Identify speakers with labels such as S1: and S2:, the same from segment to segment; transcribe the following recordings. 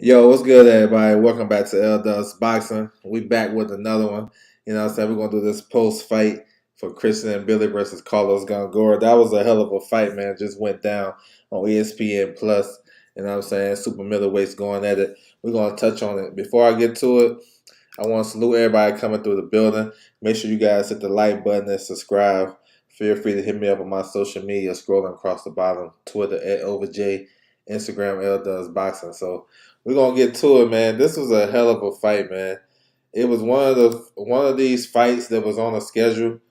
S1: Yo, what's good, everybody? Welcome back to L Dubs Boxing. We back with another one. You know what I'm saying? We're going to do this post-fight for Christian Mbilli versus Carlos Gongora. That was a hell of a fight, man. Just went down on ESPN Plus. You know what I'm saying? Super middleweights going at it. We're going to touch on it. Before I get to it, I want to salute everybody coming through the building. Make sure you guys hit the like button and subscribe. Feel free to hit me up on my social media, scrolling across the bottom. Twitter at OverJ, Instagram L Dubs Boxing. So we're gonna get to it, man. This was a hell of a fight, man. It was one of these fights that was on a schedule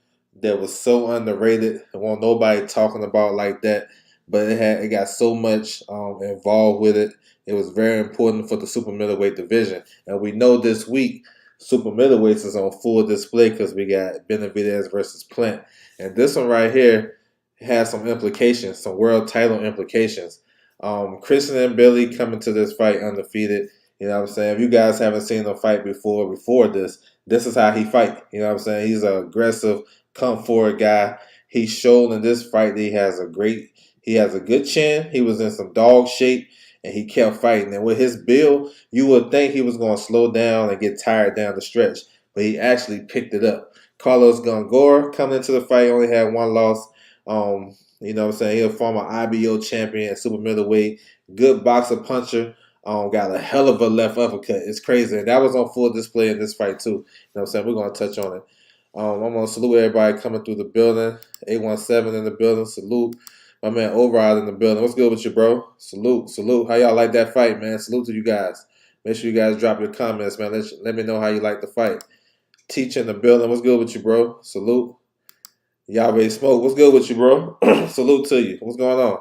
S1: that was so underrated. There wasn't nobody talking about like that, but it got so much involved with it. It was very important for the super middleweight division, and we know this week super middleweights is on full display because we got Benavidez versus Plant, and this one right here has some implications, some world title implications. Christian and Billy coming to this fight undefeated. You know what I'm saying? If you guys haven't seen him fight before this is how he fight. You know what I'm saying? He's an aggressive, come forward guy. He showed in this fight that he has a good chin. He was in some dog shape and he kept fighting. And with his build, you would think he was going to slow down and get tired down the stretch, but he actually picked it up. Carlos Gongora coming into the fight only had one loss. You know what I'm saying? He's a former IBO champion at super middleweight. Good boxer puncher. Got a hell of a left uppercut. It's crazy. And that was on full display in this fight too. You know what I'm saying? We're going to touch on it. I'm going to salute everybody coming through the building. 817 in the building. Salute. My man Override in the building. What's good with you, bro? Salute. Salute. How y'all like that fight, man? Salute to you guys. Make sure you guys drop your comments, man. Let me know how you like the fight. Teach in the building. What's good with you, bro? Salute. Y'all ready to smoke? What's good with you, bro? Salute to you. What's going on?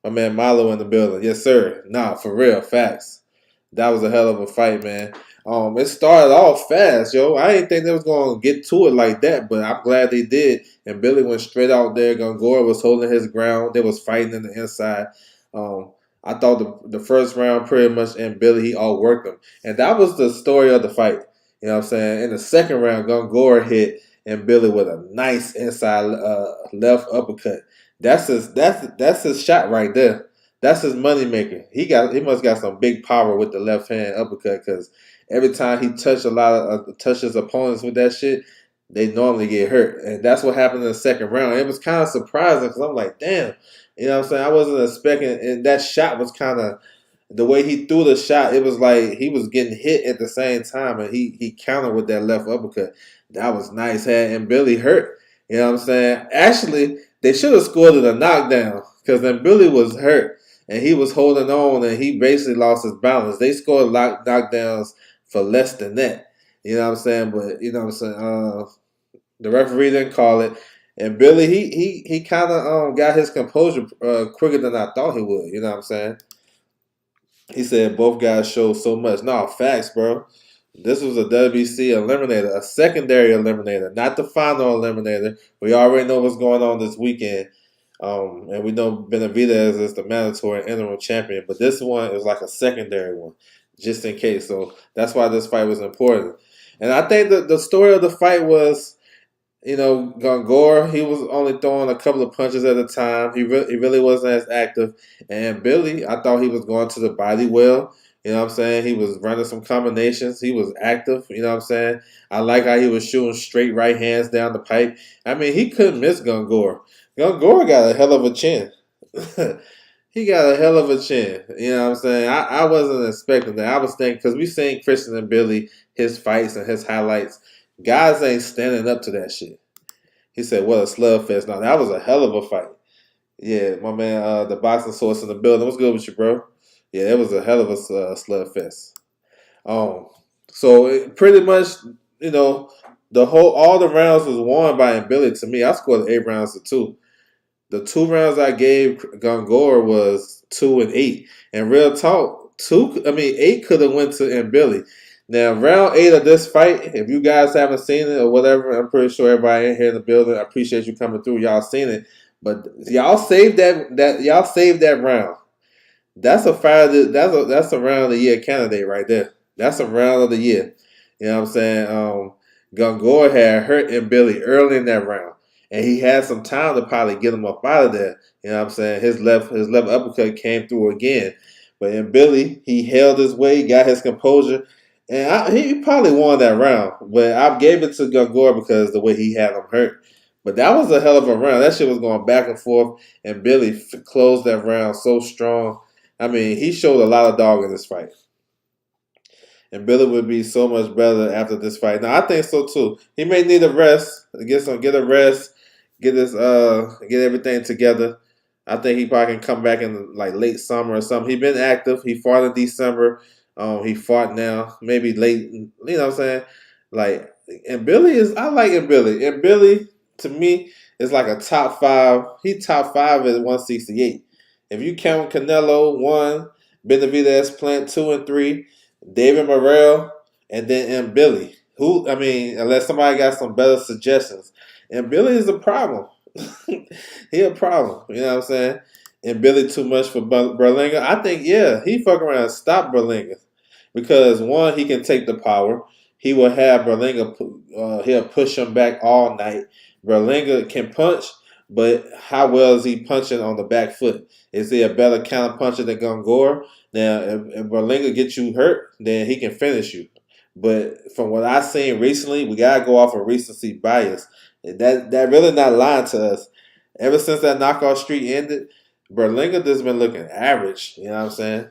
S1: My man Milo in the building. Yes, sir. Nah, for real. Facts. That was a hell of a fight, man. It started off fast, yo. I didn't think they was going to get to it like that, but I'm glad they did. And Billy went straight out there. Gongora was holding his ground. They was fighting in the inside. I thought the first round pretty much, and Billy, he outworked him. And that was the story of the fight. You know what I'm saying? In the second round, Gongora hit and Billy with a nice inside left uppercut. That's his shot right there. That's his moneymaker. He must got some big power with the left hand uppercut because every time he touches opponents with that shit, they normally get hurt, and that's what happened in the second round. It was kind of surprising because I'm like, damn, you know what I'm saying? I wasn't expecting, and that shot was kind of the way he threw the shot. It was like he was getting hit at the same time, and he countered with that left uppercut. That was nice. And Billy hurt. You know what I'm saying? Actually, they should have scored it a knockdown because then Billy was hurt and he was holding on and he basically lost his balance. They scored knockdowns for less than that. You know what I'm saying? But you know what I'm saying? The referee didn't call it. And Billy, he kind of got his composure quicker than I thought he would. You know what I'm saying? He said both guys showed so much. No, facts, bro. This was a WBC eliminator, a secondary eliminator, not the final eliminator. We already know what's going on this weekend. And we know Benavidez is the mandatory interim champion, but this one is like a secondary one, just in case. So that's why this fight was important. And I think that the story of the fight was, you know, Gongora, he was only throwing a couple of punches at a time. He really wasn't as active. And Billy, I thought he was going to the body well. You know what I'm saying? He was running some combinations. He was active. You know what I'm saying? I like how he was shooting straight right hands down the pipe. I mean, he couldn't miss Gongora. Gongora got a hell of a chin. He got a hell of a chin. You know what I'm saying? I wasn't expecting that. I was thinking, because we seen Christian and Billy, his fights and his highlights. Guys ain't standing up to that shit. He said, what a slugfest. Now, that was a hell of a fight. Yeah, my man, the boxing source in the building. What's good with you, bro? Yeah, it was a hell of a slugfest. So pretty much, you know, all the rounds was won by Billy. To me, I scored 8 rounds to 2. The 2 rounds I gave Gongora was 2 and 8. And real talk, 8 could have went to Mbilli. Now, round 8 of this fight, if you guys haven't seen it or whatever, I'm pretty sure everybody in here in the building, I appreciate you coming through. Y'all seen it, but y'all saved that round. That's a round of the year candidate right there. That's a round of the year. You know what I'm saying? Gongora had hurt Mbilli early in that round, and he had some time to probably get him up out of there. You know what I'm saying? His left uppercut came through again. But in Billy, he held his weight, got his composure, and he probably won that round. But I gave it to Gongora because the way he had him hurt. But that was a hell of a round. That shit was going back and forth, and Billy closed that round so strong. I mean, he showed a lot of dog in this fight. And Billy would be so much better after this fight. Now I think so too. He may need a rest, get a rest, get everything together. I think he probably can come back in like late summer or something. He been active. He fought in December. He fought now, maybe late. You know what I'm saying? Like, and Billy is I like him Billy. And Billy to me is like a top five. He top five at 168. If you count Canelo 1, Benavidez Plant 2 and 3. David Morrell, and then M. Billy. Who, I mean, unless somebody got some better suggestions. And Billy is a problem. He a problem. You know what I'm saying? And Billy too much for Berlinger. I think, yeah, he fuck around and stop Berlinger. Because, one, he can take the power. He will have Berlinger, he'll push him back all night. Berlinger can punch, but how well is he punching on the back foot? Is he a better counter puncher than Gongora? Now, if Berlinger gets you hurt, then he can finish you. But from what I've seen recently, we gotta go off of recency bias. That really not lying to us. Ever since that knockout streak ended, Berlinger just been looking average. You know what I'm saying?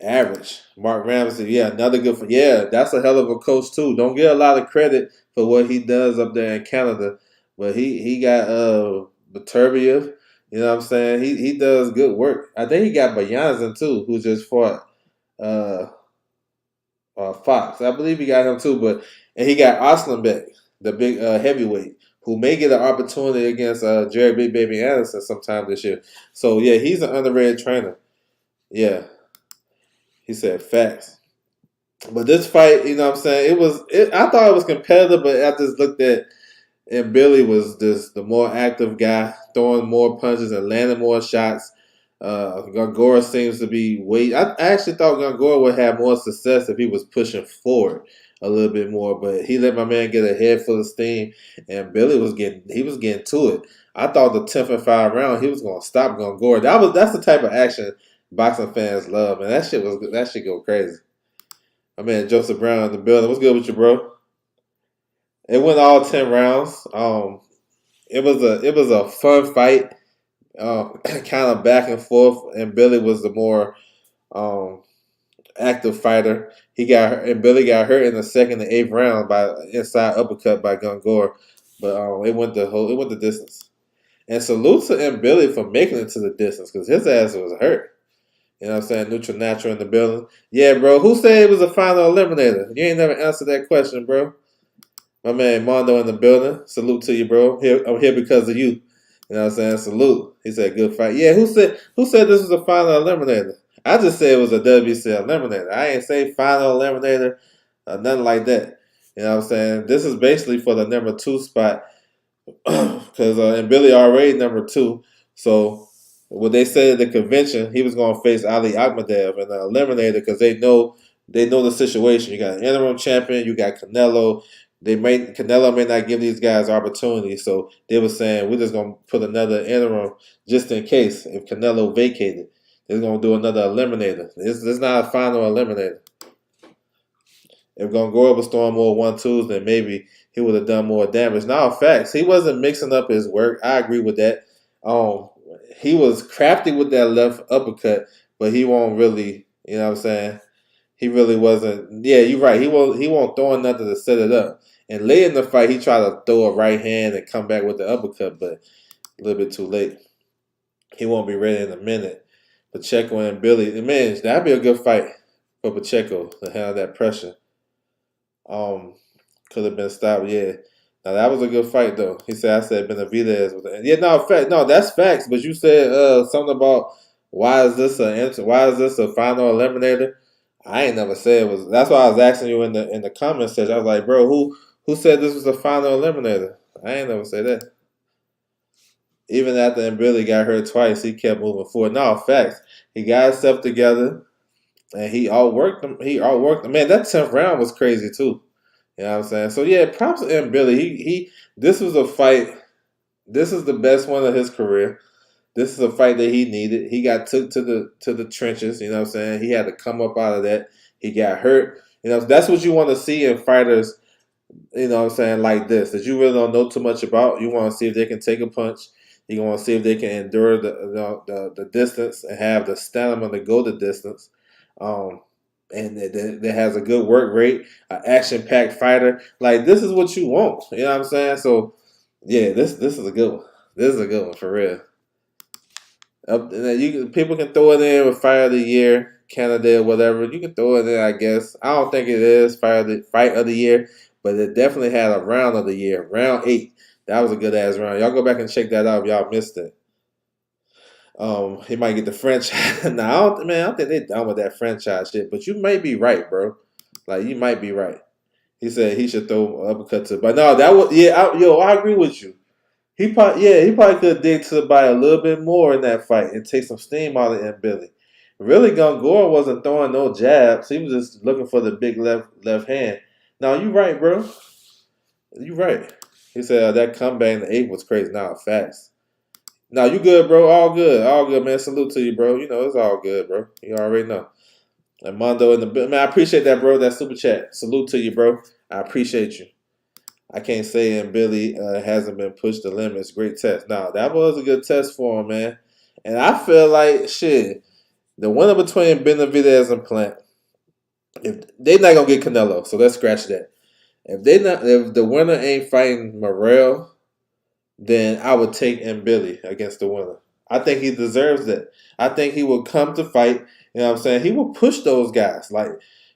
S1: Average. Mark Ramsey, yeah, another good. Yeah, that's a hell of a coach too. Don't get a lot of credit for what he does up there in Canada, but he got Beterbiev. You know what I'm saying? He does good work. I think he got Bayanzin too, who just fought uh, Fox. I believe he got him too, and he got Oslenbeck, the big heavyweight, who may get an opportunity against Jerry Big Baby Anderson sometime this year. So yeah, he's an underrated trainer. Yeah, he said facts. But this fight, you know what I'm saying? I thought it was competitive, but I just looked at and Billy was just the more active guy, throwing more punches and landing more shots. Gongora seems to be I actually thought Gongora would have more success if he was pushing forward a little bit more, but he let my man get a head full of steam, and Billy was getting to it. I thought the 10th and 5 round he was gonna stop Gongora. That's the type of action boxing fans love, and that shit go crazy. My man Joseph Brown in the building. What's good with you, bro? It went all 10 rounds. It was a fun fight, kind of back and forth. And Billy was the more um, active fighter. And Billy got hurt in the second and eighth round by inside uppercut by Gongora, but it went the distance. And salute to M. Billy for making it to the distance because his ass was hurt. You know what I'm saying? Neutral natural in the building. Yeah, bro. Who said it was a final eliminator? You ain't never answered that question, bro. My man Mondo in the building. Salute to you, bro. I'm here because of you. You know what I'm saying? Salute. He said good fight. Yeah, who said this was a final eliminator? I just said it was a WC eliminator. I ain't say final eliminator or nothing like that. You know what I'm saying? This is basically for the number 2 spot because and Billy already number 2. So what they said at the convention, he was going to face Ali Akhmadev in the eliminator because they know the situation. You got an interim champion, you got Canelo. Canelo may not give these guys opportunities, so they were saying we're just gonna put another interim just in case if Canelo vacated. They're gonna do another eliminator. This is not a final eliminator. If Gongora was throwing more 1-2s, then maybe he would have done more damage. Now, facts, he wasn't mixing up his work. I agree with that. He was crafty with that left uppercut, but he won't really. You know what I'm saying? He really wasn't. Yeah, you're right. He won't throw nothing to set it up. And late in the fight, he tried to throw a right hand and come back with the uppercut, but a little bit too late. He won't be ready in a minute. Pacheco and Billy, man, that'd be a good fight for Pacheco to handle that pressure. Could have been stopped. Yeah. Now that was a good fight though. He said, "I said Benavidez was." Yeah, no, fact, no, that's facts. But you said something about why is this a final eliminator? I ain't never said it was. That's why I was asking you in the comment section. I was like, bro, who said this was a final eliminator? I ain't never said that. Even after Billy got hurt twice, he kept moving forward. No, facts. He got himself together and he outworked him. Man, that 10th round was crazy too. You know what I'm saying? So yeah, props to Billy. This was a fight. This is the best one of his career. This is a fight that he needed. He got took to the trenches. You know what I'm saying? He had to come up out of that. He got hurt. You know, that's what you want to see in fighters, you know what I'm saying, like this, that you really don't know too much about. You want to see if they can take a punch. You want to see if they can endure the distance and have the stamina to go the distance. Um, and that has a good work rate, an action-packed fighter. Like, this is what you want. You know what I'm saying? So, yeah, this is a good one. This is a good one, for real. And then people can throw it in with Fight of the Year, Canada, or whatever. You can throw it in, I guess. I don't think it is Fight of the Year, but it definitely had a round of the year, round 8. That was a good ass round. Y'all go back and check that out if y'all missed it. He might get the franchise. Nah, I don't think they're done with that franchise shit. But you may be right, bro. Like, you might be right. He said he should throw uppercut to, but no, that was I agree with you. He probably could dig to the body a little bit more in that fight and take some steam out of Mbilli. Really, Gongora wasn't throwing no jabs. He was just looking for the big left hand. Now you right, bro. You right. He said that comeback in the 8th was crazy. Now facts. Now you good, bro. All good, man. Salute to you, bro. You know it's all good, bro. You already know. And Mondo in the man, I appreciate that, bro. That super chat. Salute to you, bro. I appreciate you. I can't say Billy hasn't been pushed to limits. Great test. Now that was a good test for him, man. And I feel like shit. The winner between Benavidez and Plant, if they're not gonna get Canelo, so let's scratch that. If the winner ain't fighting Morrell, then I would take Mbilli against the winner. I think he deserves that. I think he will come to fight. You know what I'm saying? He will push those guys. Like,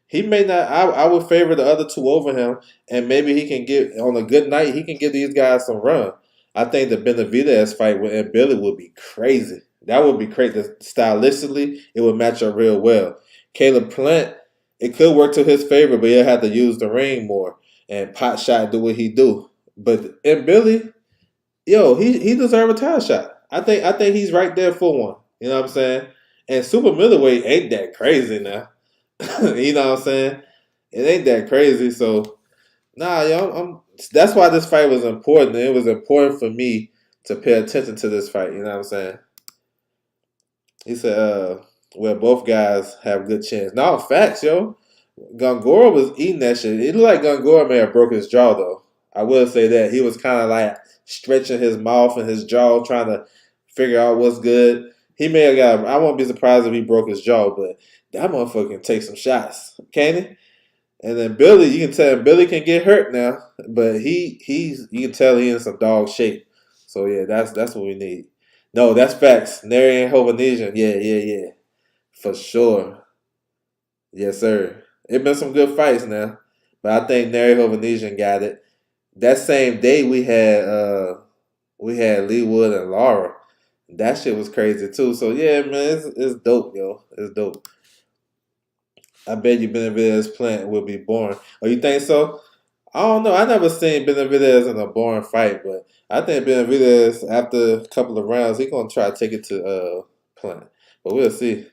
S1: he may not. I would favor the other two over him, and maybe he can get on a good night. He can give these guys some run. I think the Benavidez fight with Mbilli would be crazy. That would be crazy. Stylistically, it would match up real well. Caleb Plant, it could work to his favor, but he'll have to use the ring more and pot shot do what he do. But Mbilli, yo, he deserves a title shot. I think he's right there for one. You know what I'm saying? And super middleweight ain't that crazy now. You know what I'm saying? It ain't that crazy. So nah, yo, that's why this fight was important. It was important for me to pay attention to this fight. You know what I'm saying? He said, well, both guys have good chance. No, facts, yo. Gongora was eating that shit. It looked like Gongora may have broke his jaw, though. I will say that. He was kind of like stretching his mouth and his jaw, trying to figure out what's good. He may have got, I won't be surprised if he broke his jaw, but that motherfucker can take some shots. Can he? And then Billy, you can tell Billy can get hurt now, but you can tell he's in some dog shape. So yeah, that's what we need. No, that's facts. Nary and Hovanesian. Yeah. For sure. Yes, sir. It been some good fights now. But I think Nary Hovanesian got it. That same day we had Lee Wood and Laura. That shit was crazy too. So yeah, man, it's dope, yo. It's dope. I bet you Benavidez Plant will be boring. Oh, you think so? I don't know. I never seen Benavidez in a boring fight, but I think Benavidez after a couple of rounds, he gonna try to take it to Plant. But we'll see.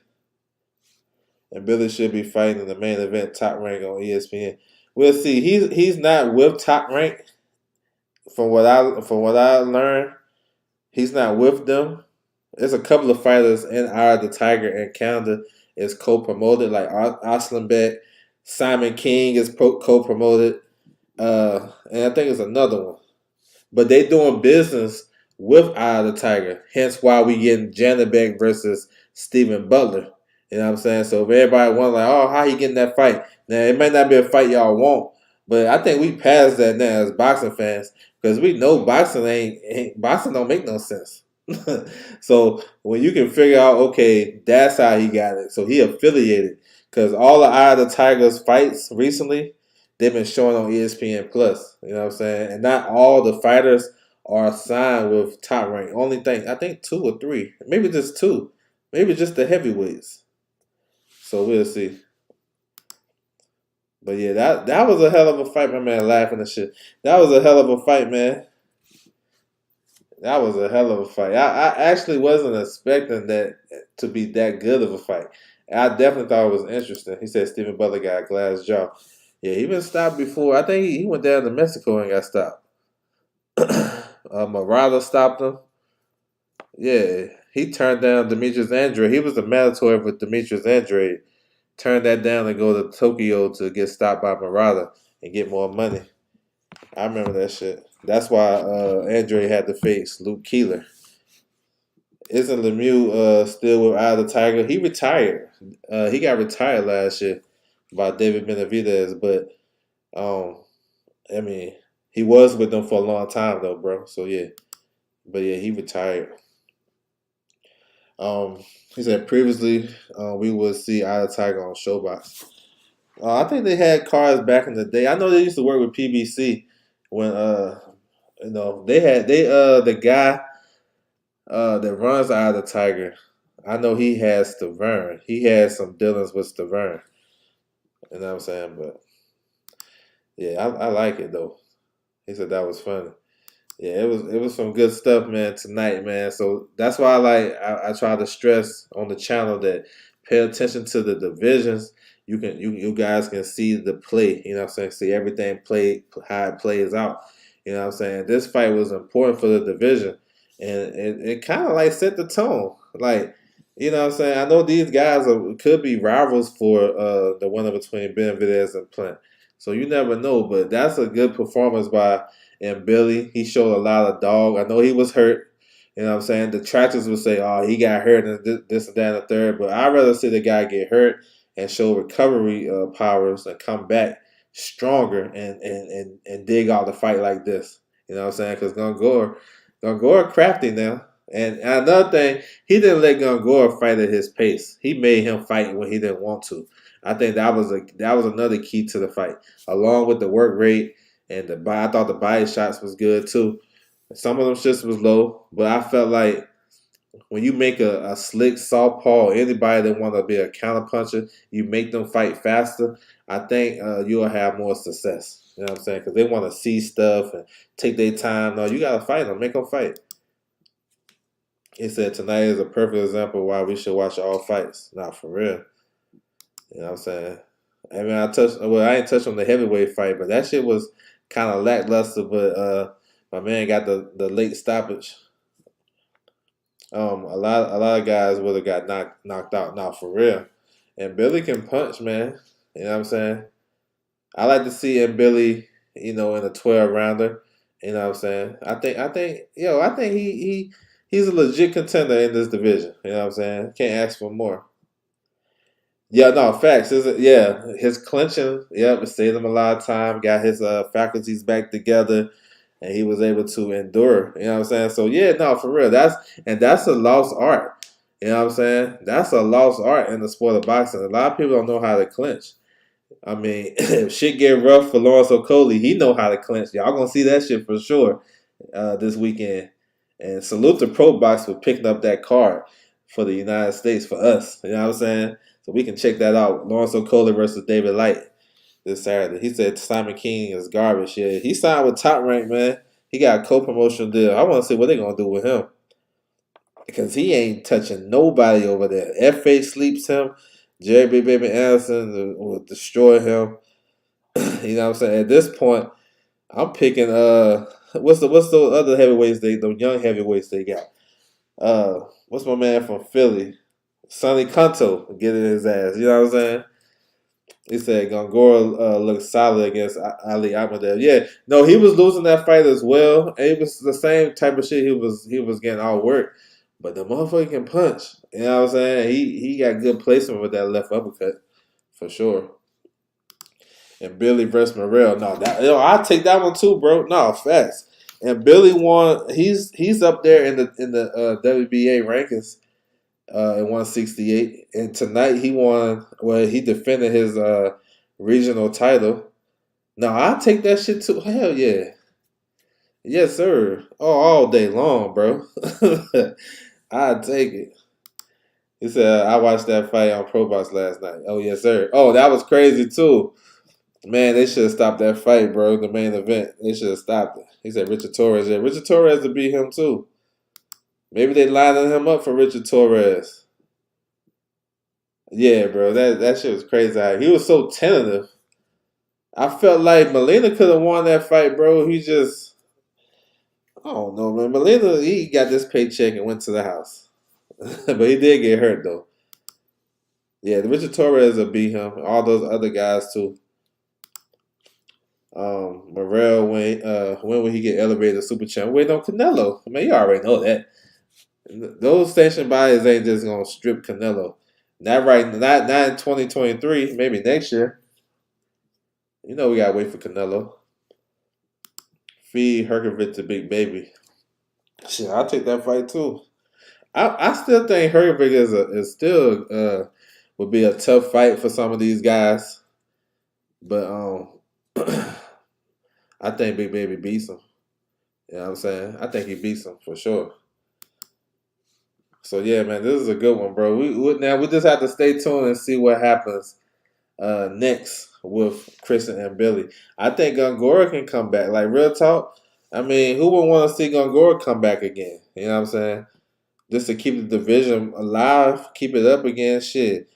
S1: And Billy should be fighting in the main event, Top Rank on ESPN. We'll see. He's not with Top Rank from what I learned. He's not with them. There's a couple of fighters in Eye of the Tiger in Canada is co-promoted, like Oslenbeck, Simon King is co-promoted, and I think it's another one. But they doing business with Eye of the Tiger. Hence why we getting Janabek versus Stephen Butler. You know what I'm saying? So if everybody wondering like, oh, how he getting that fight? Now it might not be a fight y'all want, but I think we passed that now as boxing fans because we know boxing ain't boxing don't make no sense. So when you can figure out, okay, that's how he got it. So he affiliated because all the Eye of the Tigers fights recently they've been showing on ESPN Plus. You know what I'm saying? And not all the fighters are signed with Top Rank. Only thing I think 2 or 3, maybe just 2, maybe just the heavyweights. So we'll see. But yeah, that was a hell of a fight, my man. Laughing and shit. That was a hell of a fight, man. That was a hell of a fight. I actually wasn't expecting that to be that good of a fight. I definitely thought it was interesting. He said Stephen Butler got a glass jaw. Yeah, he been stopped before. I think he went down to Mexico and got stopped. Morales stopped him. Yeah, he turned down Demetrius Andrade. He was the mandatory with Demetrius Andrade. Turned that down and go to Tokyo to get stopped by Murata and get more money. I remember that shit. That's why Andrade had to face Luke Keeler. Isn't Lemieux still with Eye of the Tiger? He retired. He got retired last year by David Benavidez, but um, I mean, he was with them for a long time though, bro. So yeah, but yeah, he retired. Um, he said previously we would see Eye of the Tiger on Showbox. I think they had cars back in the day. I know they used to work with PBC when they the guy that runs Eye of the Tiger. I know he has Stavern. He had some dealings with Stavern. You know what I'm saying? But yeah, I like it though. He said that was funny. Yeah, it was some good stuff, man, tonight, man. So that's why I try to stress on the channel that pay attention to the divisions. You guys can see the play, you know what I'm saying? See everything play how it plays out. You know what I'm saying? This fight was important for the division. And it kind of like set the tone. Like, you know what I'm saying? I know these guys could be rivals for the winner between Benavidez and Plant. So you never know, but that's a good performance by Mbilli. He showed a lot of dog. I know he was hurt. You know what I'm saying? The detractors would say, oh, he got hurt and this and that and the third. But I'd rather see the guy get hurt and show recovery powers and come back stronger and dig out the fight like this. You know what I'm saying? Because Gongora crafty now. And another thing, he didn't let Gongora fight at his pace. He made him fight when he didn't want to. I think that was another key to the fight, along with the work rate and I thought the body shots was good too. Some of them shits was low, but I felt like when you make a slick southpaw, anybody that want to be a counterpuncher, you make them fight faster. I think you'll have more success. You know what I'm saying? Because they want to see stuff and take their time. No, you gotta fight them. Make them fight. He said tonight is a perfect example of why we should watch all fights. Not for real. You know what I'm saying? I mean, I ain't touched on the heavyweight fight, but that shit was kind of lackluster. But my man got the late stoppage. A lot of guys would have got knocked out now for real. And Billy can punch, man. You know what I'm saying? I like to see Billy, in a 12 rounder. You know what I'm saying? I think he's a legit contender in this division. You know what I'm saying? Can't ask for more. Yeah, no, facts. Yeah, his clinching, yep, it saved him a lot of time, got his faculties back together, and he was able to endure. You know what I'm saying? So yeah, no, for real. That's a lost art. You know what I'm saying? That's a lost art in the sport of boxing. A lot of people don't know how to clinch. I mean, if shit get rough for Lawrence Okolie, he know how to clinch. Y'all gonna see that shit for sure this weekend. And salute to Pro Box for picking up that card for the United States for us. You know what I'm saying? So we can check that out. Lawrence Okolie versus David Light this Saturday. He said Simon King is garbage. Yeah, he signed with Top Rank, man. He got a co-promotional deal. I want to see what they're going to do with him. Because he ain't touching nobody over there. FA sleeps him. Jerry Baby Anderson will destroy him. You know what I'm saying? At this point, I'm picking what's the other heavyweights the young heavyweights they got? What's my man from Philly? Sonny Conto getting his ass. You know what I'm saying? He said Gongora looked solid against Ali Ahmedov. Yeah, no, he was losing that fight as well. And it was the same type of shit. He was getting all work, but the motherfucker can punch. You know what I'm saying? He got good placement with that left uppercut for sure. And Billy versus Morrell. No, I'll take that one too, bro. No, facts. And Billy won. He's up there in the WBA rankings at 168. And tonight he won. Well, he defended his regional title. No, I'll take that shit too. Hell yeah. Yes, sir. Oh, all day long, bro. I'll take it. He said, I watched that fight on Pro Box last night. Oh, yes, sir. Oh, that was crazy, too. Man, they should have stopped that fight, bro. The main event. They should have stopped it. He said Richard Torres. Yeah, Richard Torres to beat him, too. Maybe they lining him up for Richard Torres. Yeah, bro. That shit was crazy. He was so tentative. I felt like Molina could have won that fight, bro. I don't know, man. Molina, he got this paycheck and went to the house. but he did get hurt though. Yeah, the Richard Torres will beat him. All those other guys too. Morrell when will he get elevated to super champ? Wait on Canelo. I mean, you already know that. Those station bodies ain't just gonna strip Canelo. Not in 2023. Maybe next year. You know we gotta wait for Canelo. Feed Herkovich the big baby. Shit, I'll take that fight too. I still think Herkovich is still would be a tough fight for some of these guys, but I think Big Baby beats him. You know what I'm saying? I think he beats him for sure. So yeah, man, this is a good one, bro. Now we just have to stay tuned and see what happens next with Christian and Billy. I think Gongora can come back. Like real talk. I mean, who would want to see Gongora come back again? You know what I'm saying? Just to keep the division alive, keep it up again. Shit,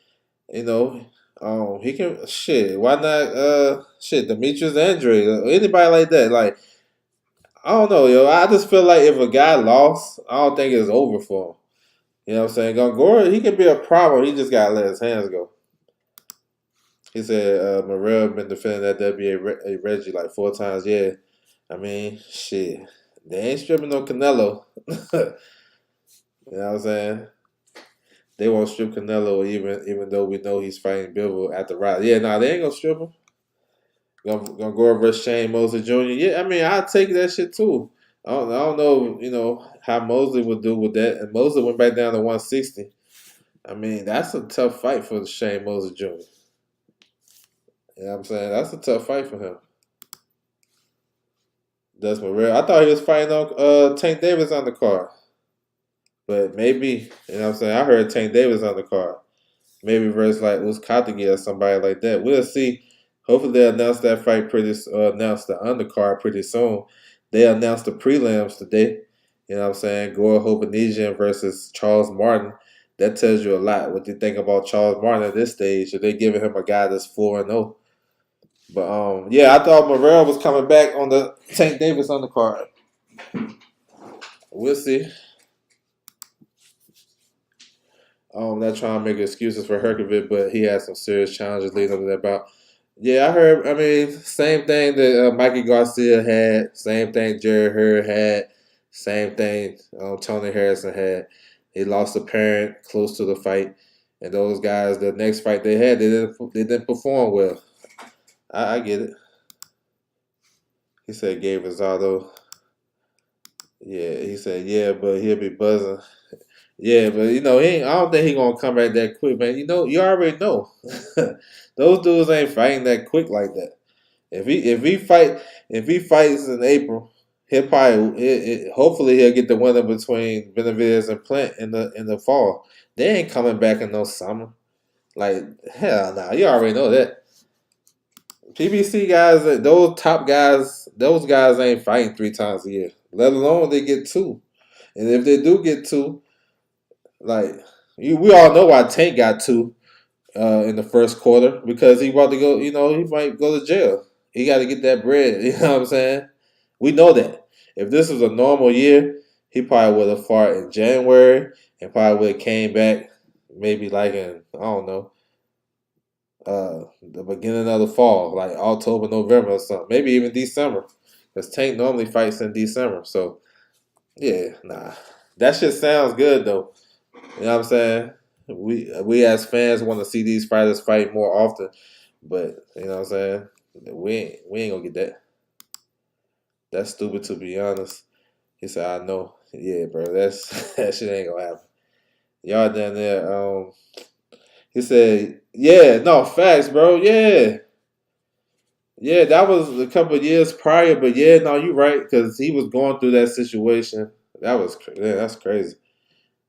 S1: you know, he can. Shit, why not? Shit, Demetrius Andre, anybody like that. Like I don't know, yo. I just feel like if a guy lost, I don't think it's over for him. You know what I'm saying? Gongora, he can be a problem. He just gotta let his hands go. He said Morrell been defending that WA Reggie like 4 times. Yeah, I mean, shit, they ain't stripping no Canelo. You know what I'm saying? They won't strip Canelo even though we know he's fighting Bivol at the right. Yeah, nah, they ain't gonna strip him. Gonna go over Shane Mosley Jr. Yeah, I mean, I'll take that shit too. I don't know, how Mosley would do with that. And Mosley went back down to 160. I mean, that's a tough fight for Shane Mosley Jr. You know what I'm saying? That's a tough fight for him. Desmond Rare. I thought he was fighting on Tank Davis on the card. But maybe, you know what I'm saying? I heard Tank Davis on the card. Maybe versus like Uzkatagi or somebody like that. We'll see. Hopefully they'll announce that fight announce the undercard pretty soon. They announced the prelims today. You know what I'm saying? Gore Hobanesian versus Charles Martin. That tells you a lot. What you think about Charles Martin at this stage? Are they giving him a guy that's 4-0? But yeah, I thought Morrell was coming back on the Tank Davis undercard. We'll see. Not trying to make excuses for Herkovich, but he had some serious challenges leading up to that bout. Yeah, I heard. I mean, same thing that Mikey Garcia had, same thing Jerry Hurd had, same thing Tony Harrison had. He lost a parent close to the fight, and those guys, the next fight they had, they didn't perform well. I get it. He said Gabe Rosado. Yeah, he said yeah, but he'll be buzzing. Yeah, but he ain't. I don't think he gonna come back that quick, man. You already know. Those dudes ain't fighting that quick like that. If he fights in April, he'll probably hopefully he'll get the winner between Benavidez and Plant in the fall. They ain't coming back in no summer. Like hell no, you already know that. PBC guys, those top guys, those guys ain't fighting 3 times a year. Let alone they get two. And if they do get two, like we all know why Tank got two in the first quarter because he about to go. He might go to jail. He got to get that bread. You know what I'm saying? We know that. If this was a normal year, he probably would have fought in January and probably would have came back maybe like in I don't know the beginning of the fall, like October, November or something. Maybe even December, because Tank normally fights in December. So yeah, nah, that shit sounds good though. You know what I'm saying? We as fans want to see these fighters fight more often, but you know what I'm saying? We ain't gonna get that. That's stupid to be honest. He said, I know. Yeah, bro, that's that shit ain't gonna happen. Y'all down there, he said, yeah, no, facts, bro, yeah. Yeah, that was a couple of years prior, but yeah, no, you right, because he was going through that situation. That's crazy.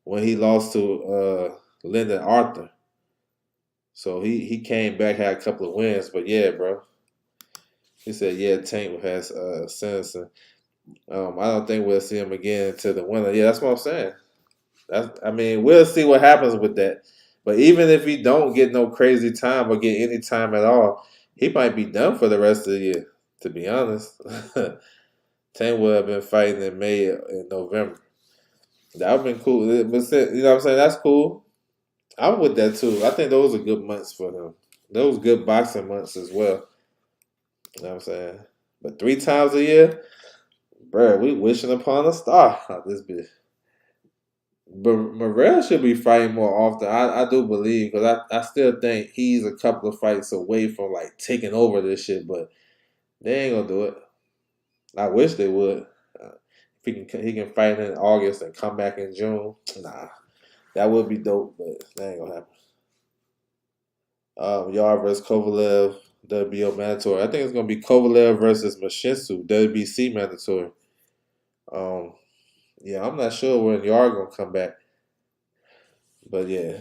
S1: When he lost to Lyndon Arthur. So he came back, had a couple of wins, but yeah, bro. He said, yeah, Tank has sentencing. I don't think we'll see him again until the winter. Yeah, that's what I'm saying. I mean, we'll see what happens with that. But even if he don't get no crazy time or get any time at all, he might be done for the rest of the year, to be honest. Tank would have been fighting in May and November. That would been cool. You know what I'm saying? That's cool. I'm with that too. I think those are good months for him. Those good boxing months as well. You know what I'm saying? But 3 times a year, bro, we wishing upon a star out this bitch. But Morrell should be fighting more often. I do believe because I still think he's a couple of fights away from like taking over this shit, but they ain't gonna do it. I wish they would. If he can fight in August and come back in June, nah, that would be dope, but that ain't gonna happen. Yard versus Kovalev, WBO mandatory. I think it's gonna be Kovalev versus Mashinsu, WBC mandatory. Um, yeah, I'm not sure when Yard gonna come back, but yeah,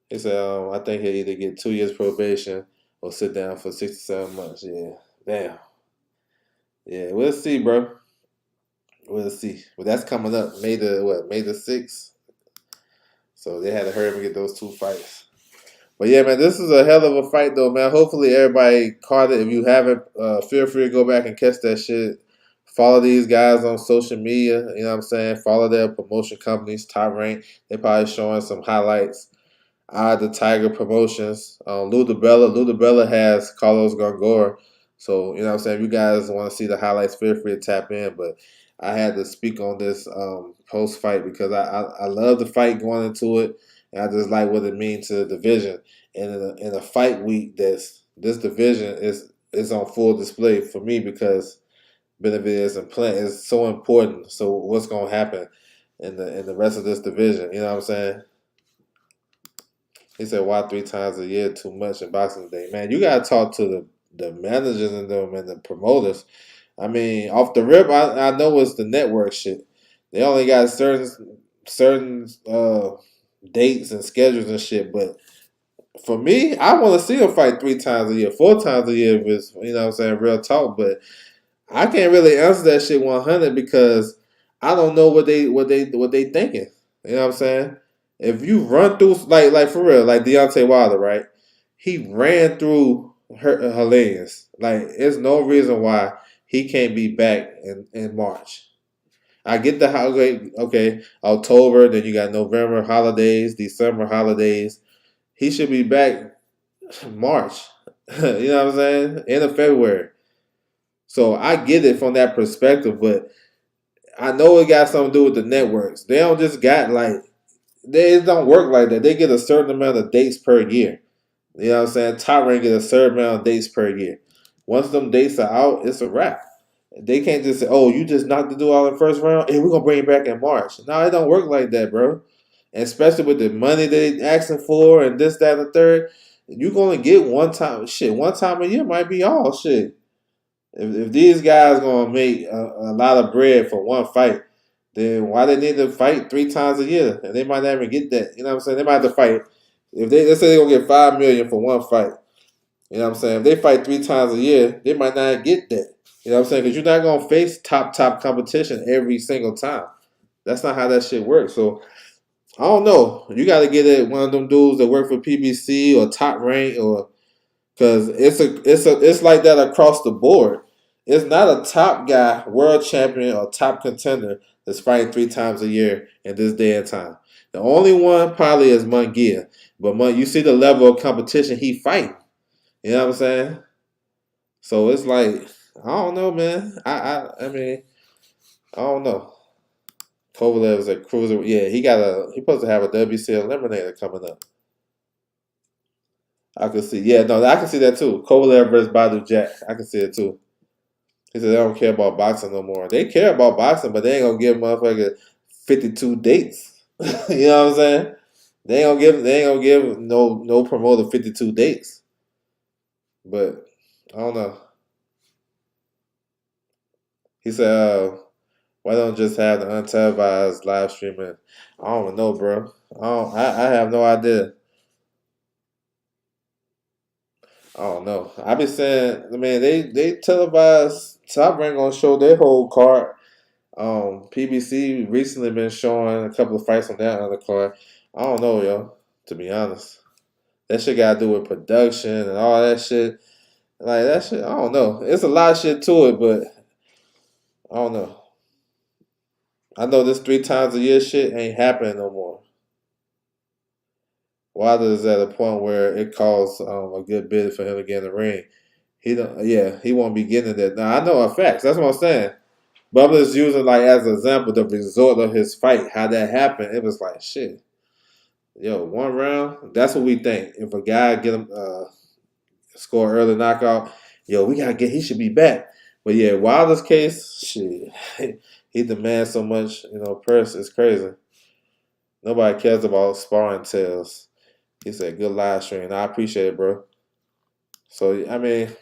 S1: he said I think he'll either get 2 years probation or sit down for 6 to 7 months. Yeah, damn. Yeah, we'll see, bro. We'll see. But that's coming up May the 6th. So they had to hurry up and get those two fights. But yeah, man, this is a hell of a fight, though, man. Hopefully, everybody caught it. If you haven't, feel free to go back and catch that shit. Follow these guys on social media. You know what I'm saying? Follow their promotion companies, Top Rank. They're probably showing some highlights. The Tiger Promotions. Lou DiBella has Carlos Gongora. So, you know what I'm saying? If you guys want to see the highlights, feel free to tap in. But I had to speak on this post fight because I love the fight going into it. And I just like what it means to the division. And in a fight week, this division is on full display for me because Benavidez and Plant is so important. So what's gonna happen in the rest of this division? You know what I'm saying? He said, "Why 3 times a year too much in Boxing Day?" Man, you gotta talk to the managers and them and the promoters. I mean, off the rip, I know it's the network shit. They only got certain dates and schedules and shit. But for me, I want to see them fight 3 times a year, 4 times a year. If it's, you know what I'm saying, real talk. But I can't really answer that shit 100 because I don't know what they thinking. You know what I'm saying? If you run through like for real, like Deontay Wilder, right? He ran through Helenius. Like, there's no reason why he can't be back in March. I get the holiday, okay, October, then you got November holidays, December holidays. He should be back March. You know what I'm saying? End of February. So I get it from that perspective, but I know it got something to do with the networks. They don't just got like they don't work like that. They get a certain amount of dates per year. You know what I'm saying? Top rank get a certain amount of dates per year. Once them dates are out, it's a wrap. They can't just say, "Oh, you just knocked the dude out in the first round, and we're gonna bring you back in March." No, it don't work like that, bro. And especially with the money they asking for and this, that, and the third, you're gonna get one time. Shit, one time a year might be all shit. If these guys gonna make a lot of bread for one fight, then why they need to fight 3 times a year? And they might not even get that. You know what I'm saying? They might have to fight. If let's say they're gonna get 5 million for one fight. You know what I'm saying? If they fight 3 times a year, they might not get that. You know what I'm saying? Because you're not gonna face top competition every single time. That's not how that shit works. So I don't know. You got to get it one of them dudes that work for PBC or Top Rank or because it's like that across the board. It's not a top guy, world champion, or top contender that's fighting 3 times a year in this day and time. The only one probably is Munguia, but you see the level of competition he fighting. You know what I'm saying? So it's like I don't know, man. I mean I don't know. Kovalev is a cruiser. Yeah, he supposed to have a WC eliminator coming up. I can see. Yeah, no, I can see that too. Kovalev versus Badu Jack. I can see it too. He said they don't care about boxing no more. They care about boxing, but they ain't gonna give motherfucker 52 dates. You know what I'm saying? They ain't gonna give no promoter 52 dates. But I don't know. He said, why don't just have the untelevised live streaming? I don't know, bro. I have no idea. I don't know. I be saying, man, they televise. Top Rank gonna show their whole card. PBC recently been showing a couple of fights on that other card. I don't know, yo. To be honest, that shit got to do with production and all that shit. Like that shit, I don't know. It's a lot of shit to it, but I don't know. I know this 3 times a year shit ain't happening no more. Wilder is at a point where it costs a good bit for him to get in the ring. He don't, yeah, he won't be getting that. Now I know a facts. That's what I'm saying. But I'm just using like as an example the result of his fight, how that happened. It was like shit. Yo, 1 round. That's what we think. If a guy get him score early knockout, yo, we gotta get. He should be back. But yeah, Wilder's case, shit, he demands so much. Purse is crazy. Nobody cares about sparring tales. He said, "Good live stream." I appreciate it, bro. So I mean,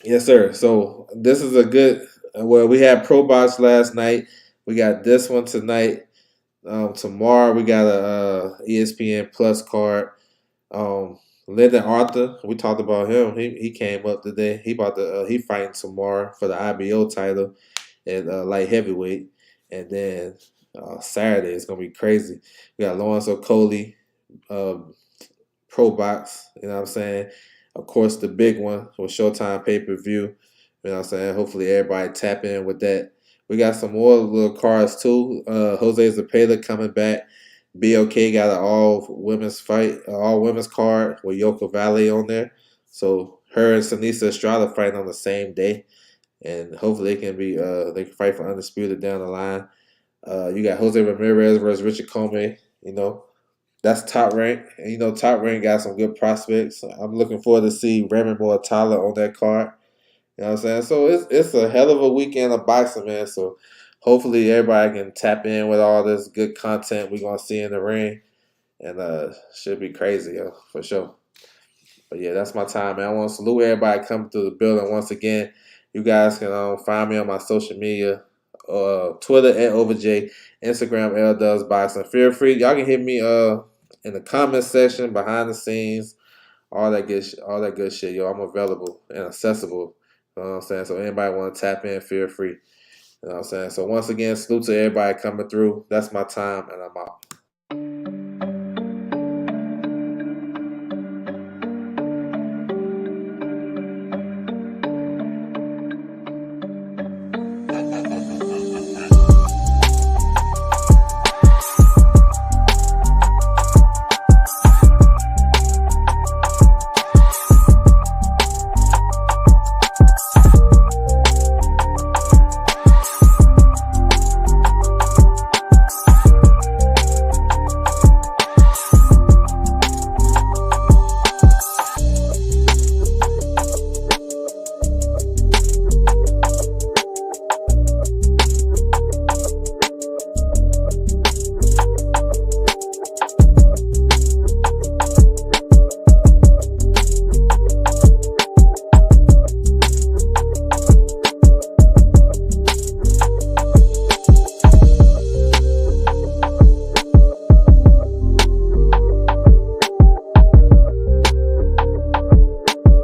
S1: yes, sir. So this is a good. Well, we had Pro Box last night. We got this one tonight. Tomorrow we got a ESPN Plus card. Um, Lyndon Arthur, we talked about him. He came up today. He fighting tomorrow for the IBO title at light heavyweight, and then Saturday it's gonna be crazy. We got Lawrence Okolie, um, Pro Box. You know what I'm saying? Of course, the big one with Showtime pay per view. You know what I'm saying? Hopefully, everybody tap in with that. We got some more little cards too. Jose Zepeda coming back. BOK got an all women's card with Yoko Valley on there. So her and Sanisa Estrada fighting on the same day, and hopefully they can fight for undisputed down the line. You got Jose Ramirez versus Richard Comey. You know that's top rank, and top rank got some good prospects. I'm looking forward to see Raymond Mortala on that card. You know what I'm saying? So it's a hell of a weekend of boxing, man. So hopefully everybody can tap in with all this good content we're gonna see in the ring, and should be crazy, yo, for sure. But yeah, that's my time, man. I want to salute everybody coming through the building once again. You guys can find me on my social media, Twitter at OverJ, Instagram L Does Boxing. Feel free, y'all can hit me in the comment section, behind the scenes, all that good shit, yo. I'm available and accessible. You know what I'm saying? So anybody want to tap in, feel free. You know what I'm saying? So once again, salute to everybody coming through. That's my time, and I'm out.